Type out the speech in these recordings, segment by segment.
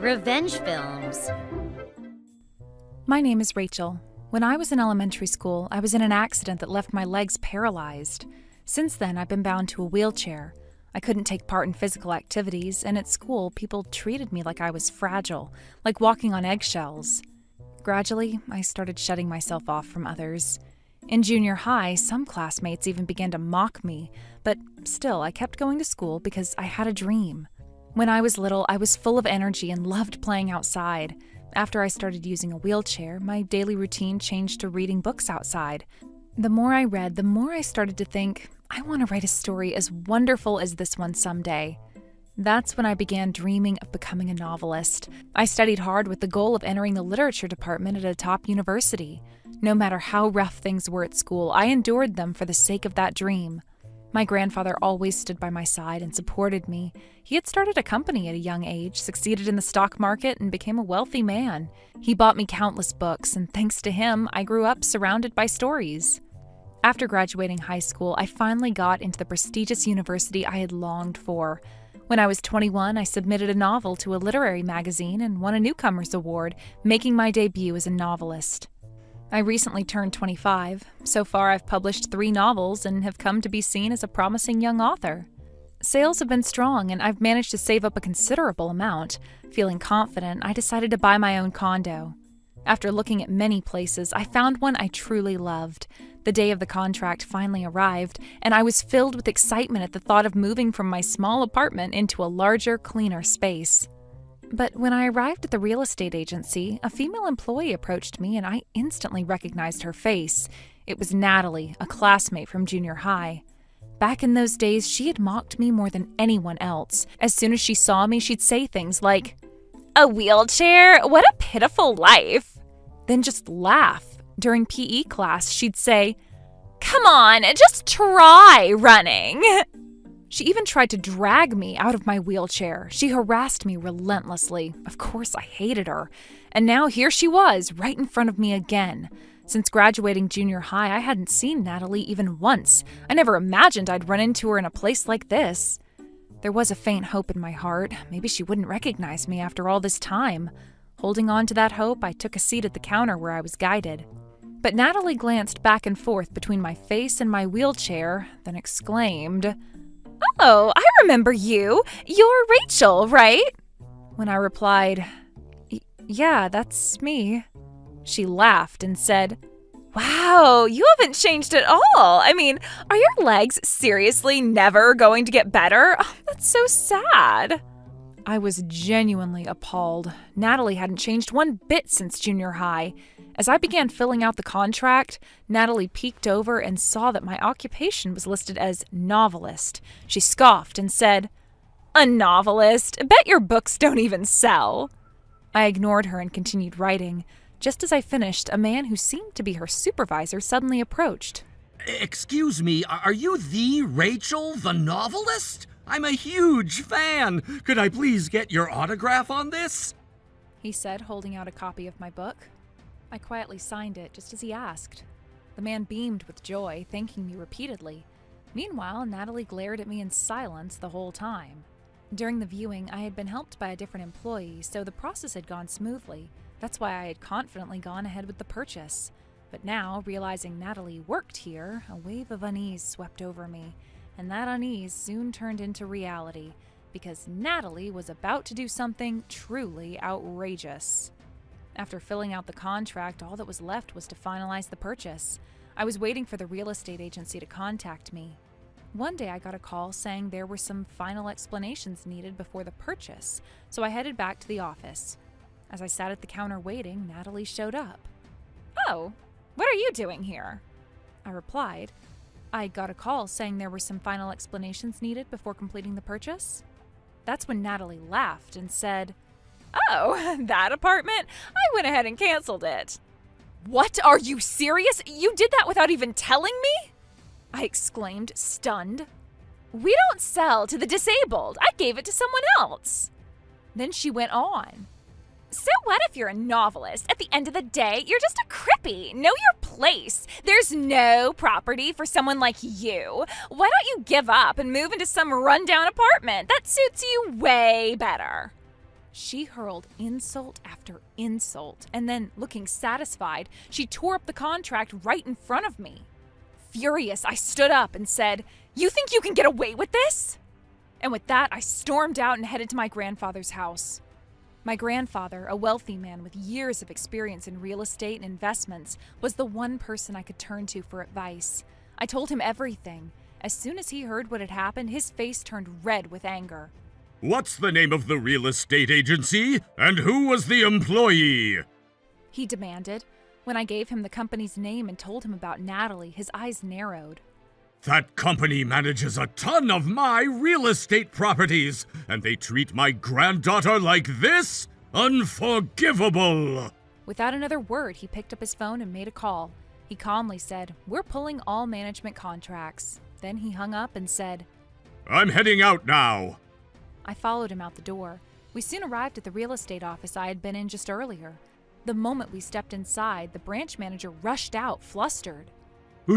Revenge films. My name is Rachel. When I was in elementary school, I was in an accident that left my legs paralyzed. Since then, I've been bound to a wheelchair. I couldn't take part in physical activities, and at school, people treated me like I was fragile, like walking on eggshells. Gradually, I started shutting myself off from others. In junior high, some classmates even began to mock me, but still, I kept going to school because I had a dream. When I was little, I was full of energy and loved playing outside. After I started using a wheelchair, my daily routine changed to reading books outside. The more I read, the more I started to think, I want to write a story as wonderful as this one someday. That's when I began dreaming of becoming a novelist. I studied hard with the goal of entering the literature department at a top university. No matter how rough things were at school, I endured them for the sake of that dream. My grandfather always stood by my side and supported me. He had started a company at a young age, succeeded in the stock market, and became a wealthy man. He bought me countless books, and thanks to him, I grew up surrounded by stories. After graduating high school, I finally got into the prestigious university I had longed for. When I was 21, I submitted a novel to a literary magazine and won a Newcomers Award, making my debut as a novelist. I recently turned 25. So far, I've published 3 novels and have come to be seen as a promising young author. Sales have been strong, and I've managed to save up a considerable amount. Feeling confident, I decided to buy my own condo. After looking at many places, I found one I truly loved. The day of the contract finally arrived, and I was filled with excitement at the thought of moving from my small apartment into a larger, cleaner space. But when I arrived at the real estate agency, a female employee approached me and I instantly recognized her face. It was Natalie, a classmate from junior high. Back in those days, she had mocked me more than anyone else. As soon as she saw me, she'd say things like, "A wheelchair? What a pitiful life." Then just laugh. During PE class, she'd say, "Come on, just try running." She even tried to drag me out of my wheelchair. She harassed me relentlessly. Of course, I hated her. And now here she was, right in front of me again. Since graduating junior high, I hadn't seen Natalie even once. I never imagined I'd run into her in a place like this. There was a faint hope in my heart. Maybe she wouldn't recognize me after all this time. Holding on to that hope, I took a seat at the counter where I was guided. But Natalie glanced back and forth between my face and my wheelchair, then exclaimed, "Oh, I remember you. You're Rachel, right?" When I replied, "Yeah, that's me," she laughed and said, "Wow, you haven't changed at all. I mean, are your legs seriously never going to get better? Oh, that's so sad." I was genuinely appalled. Natalie hadn't changed one bit since junior high. As I began filling out the contract, Natalie peeked over and saw that my occupation was listed as novelist. She scoffed and said, "A novelist? Bet your books don't even sell." I ignored her and continued writing. Just as I finished, a man who seemed to be her supervisor suddenly approached. "Excuse me, are you the Rachel, the novelist? I'm a huge fan. Could I please get your autograph on this?" He said, holding out a copy of my book. I quietly signed it just as he asked. The man beamed with joy, thanking me repeatedly. Meanwhile, Natalie glared at me in silence the whole time. During the viewing, I had been helped by a different employee, so the process had gone smoothly. That's why I had confidently gone ahead with the purchase. But now, realizing Natalie worked here, a wave of unease swept over me. And that unease soon turned into reality, because Natalie was about to do something truly outrageous. After filling out the contract, all that was left was to finalize the purchase. I was waiting for the real estate agency to contact me. One day I got a call saying there were some final explanations needed before the purchase, so I headed back to the office. As I sat at the counter waiting, Natalie showed up. "Oh, what are you doing here?" I replied. I got a call saying there were some final explanations needed before completing the purchase. That's when Natalie laughed and said, "Oh, that apartment? I went ahead and canceled it." "What? Are you serious? You did that without even telling me?" I exclaimed, stunned. "We don't sell to the disabled. I gave it to someone else." Then she went on. "So what if you're a novelist? At the end of the day, you're just a crippy. Know your place. There's no property for someone like you. Why don't you give up and move into some rundown apartment? That suits you way better." She hurled insult after insult, and then, looking satisfied, she tore up the contract right in front of me. Furious, I stood up and said, "You think you can get away with this?" And with that, I stormed out and headed to my grandfather's house. My grandfather, a wealthy man with years of experience in real estate and investments, was the one person I could turn to for advice. I told him everything. As soon as he heard what had happened, his face turned red with anger. What's the name of the real estate agency, and who was the employee? He demanded. When I gave him the company's name and told him about Natalie, his eyes narrowed. That company manages a ton of my real estate properties, and they treat my granddaughter like this? Unforgivable! Without another word, he picked up his phone and made a call. He calmly said, "We're pulling all management contracts." Then he hung up and said, I'm heading out now. I followed him out the door. We soon arrived at the real estate office I had been in just earlier. The moment we stepped inside, the branch manager rushed out, flustered.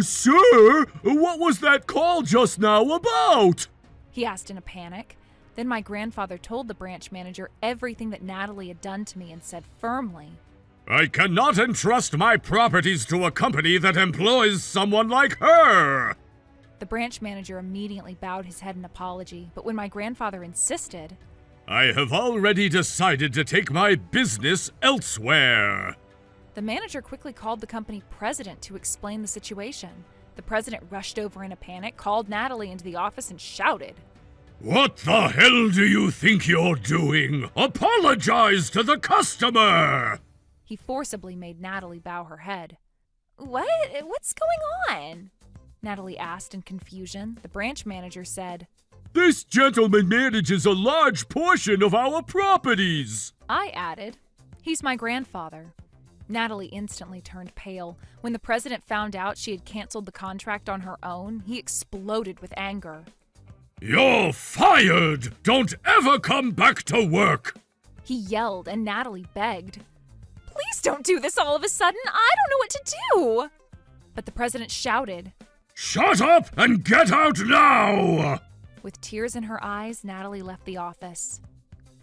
Sir, what was that call just now about? He asked in a panic. Then my grandfather told the branch manager everything that Natalie had done to me and said firmly, I cannot entrust my properties to a company that employs someone like her. The branch manager immediately bowed his head in apology, but when my grandfather insisted, I have already decided to take my business elsewhere. The manager quickly called the company president to explain the situation. The president rushed over in a panic, called Natalie into the office, and shouted, What the hell do you think you're doing? Apologize to the customer! He forcibly made Natalie bow her head. What's going on? Natalie asked in confusion. The branch manager said, This gentleman manages a large portion of our properties. I added, He's my grandfather. Natalie instantly turned pale. When the president found out she had canceled the contract on her own, he exploded with anger. You're fired! Don't ever come back to work! He yelled, and Natalie begged, Please don't do this all of a sudden. I don't know what to do. But the president shouted, Shut up and get out now! With tears in her eyes, Natalie left the office.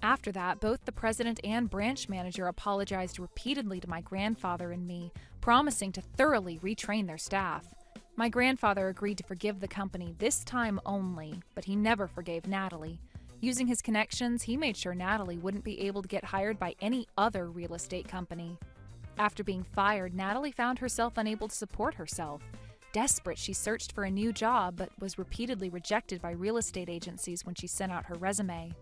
After that, both the president and branch manager apologized repeatedly to my grandfather and me, promising to thoroughly retrain their staff. My grandfather agreed to forgive the company this time only, but he never forgave Natalie. Using his connections, he made sure Natalie wouldn't be able to get hired by any other real estate company. After being fired, Natalie found herself unable to support herself. Desperate, she searched for a new job, but was repeatedly rejected by real estate agencies when she sent out her resume.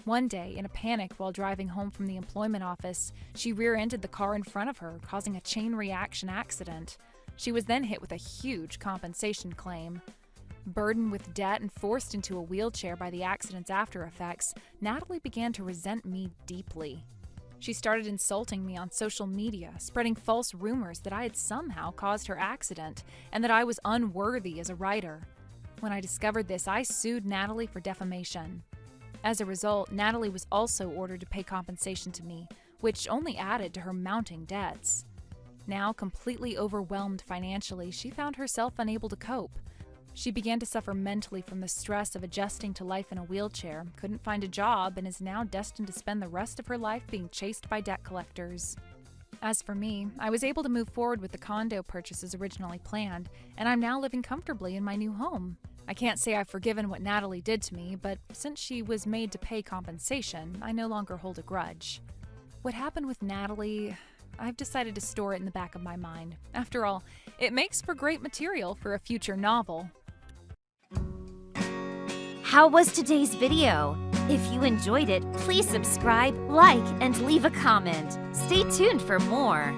One day, in a panic while driving home from the employment office, she rear-ended the car in front of her, causing a chain reaction accident. She was then hit with a huge compensation claim. Burdened with debt and forced into a wheelchair by the accident's after effects, Natalie began to resent me deeply. She started insulting me on social media, spreading false rumors that I had somehow caused her accident and that I was unworthy as a writer. When I discovered this, I sued Natalie for defamation. As a result, Natalie was also ordered to pay compensation to me, which only added to her mounting debts. Now, completely overwhelmed financially, she found herself unable to cope. She began to suffer mentally from the stress of adjusting to life in a wheelchair, couldn't find a job, and is now destined to spend the rest of her life being chased by debt collectors. As for me, I was able to move forward with the condo purchase as originally planned, and I'm now living comfortably in my new home. I can't say I've forgiven what Natalie did to me, but since she was made to pay compensation, I no longer hold a grudge. What happened with Natalie, I've decided to store it in the back of my mind. After all, it makes for great material for a future novel. How was today's video? If you enjoyed it, please subscribe, like, and leave a comment. Stay tuned for more.